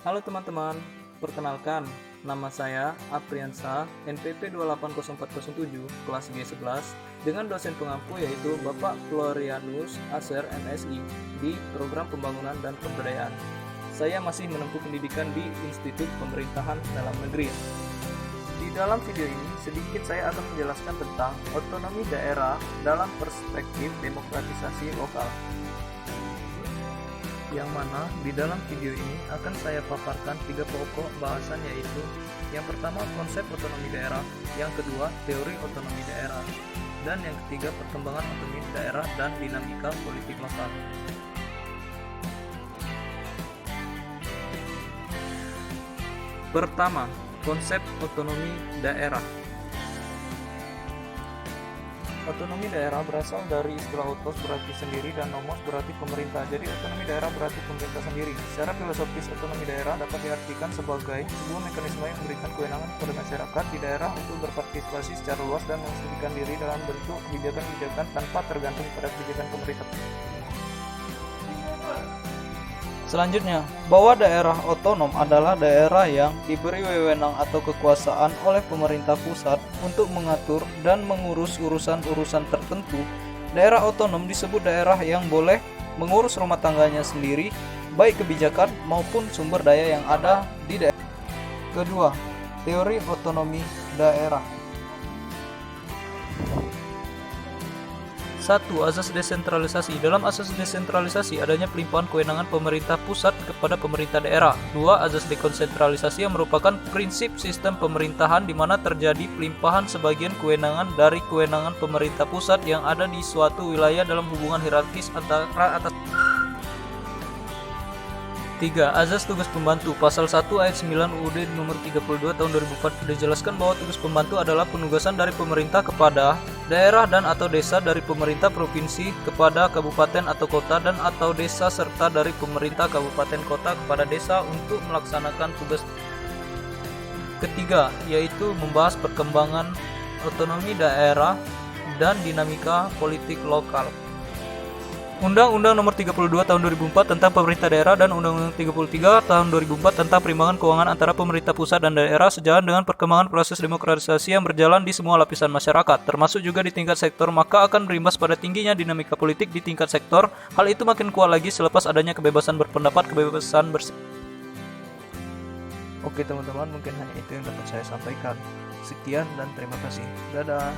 Halo teman-teman, perkenalkan, nama saya Apriansa, NPP 280407, kelas G11, dengan dosen pengampu yaitu Bapak Florianus Aser MSI di Program Pembangunan dan Pemberdayaan. Saya masih menempuh pendidikan di Institut Pemerintahan Dalam Negeri. Di dalam video ini, sedikit saya akan menjelaskan tentang otonomi daerah dalam perspektif demokratisasi lokal. Yang mana di dalam video ini akan saya paparkan 3 pokok bahasan, yaitu yang pertama konsep otonomi daerah, yang kedua teori otonomi daerah, dan yang ketiga perkembangan otonomi daerah dan dinamika politik lokal. Pertama, konsep otonomi daerah. Otonomi daerah berasal dari istilah otos berarti sendiri dan nomos berarti pemerintah. Jadi otonomi daerah berarti pemerintah sendiri. Secara filosofis, otonomi daerah dapat diartikan sebagai sebuah mekanisme yang memberikan kewenangan kepada masyarakat di daerah untuk berpartisipasi secara luas dan menginstruksikan diri dalam bentuk kebijakan-kebijakan tanpa tergantung pada kebijakan pemerintah. Selanjutnya, bahwa daerah otonom adalah daerah yang diberi wewenang atau kekuasaan oleh pemerintah pusat untuk mengatur dan mengurus urusan-urusan tertentu. Daerah otonom disebut daerah yang boleh mengurus rumah tangganya sendiri, baik kebijakan maupun sumber daya yang ada di daerah. Kedua, teori otonomi daerah. 1. Asas desentralisasi. Dalam asas desentralisasi adanya pelimpahan kewenangan pemerintah pusat kepada pemerintah daerah. 2. Asas dekonsentralisasi yang merupakan prinsip sistem pemerintahan di mana terjadi pelimpahan sebagian kewenangan dari kewenangan pemerintah pusat yang ada di suatu wilayah dalam hubungan hierarkis antara atas. 3. Azas tugas pembantu. Pasal 1 ayat 9 UUD nomor 32 tahun 2004 dijelaskan bahwa tugas pembantu adalah penugasan dari pemerintah kepada daerah dan atau desa, dari pemerintah provinsi kepada kabupaten atau kota dan atau desa, serta dari pemerintah kabupaten kota kepada desa untuk melaksanakan tugas. Ketiga, yaitu membahas perkembangan otonomi daerah dan dinamika politik lokal. Undang-Undang Nomor 32 Tahun 2004 tentang Pemerintah Daerah dan Undang-Undang 33 Tahun 2004 tentang Perimbangan Keuangan antara pemerintah pusat dan daerah sejalan dengan perkembangan proses demokratisasi yang berjalan di semua lapisan masyarakat, termasuk juga di tingkat sektor, maka akan berimbas pada tingginya dinamika politik di tingkat sektor. Hal itu makin kuat lagi selepas adanya kebebasan berpendapat, kebebasan Oke teman-teman, mungkin hanya itu yang dapat saya sampaikan. Sekian dan terima kasih. Dadah.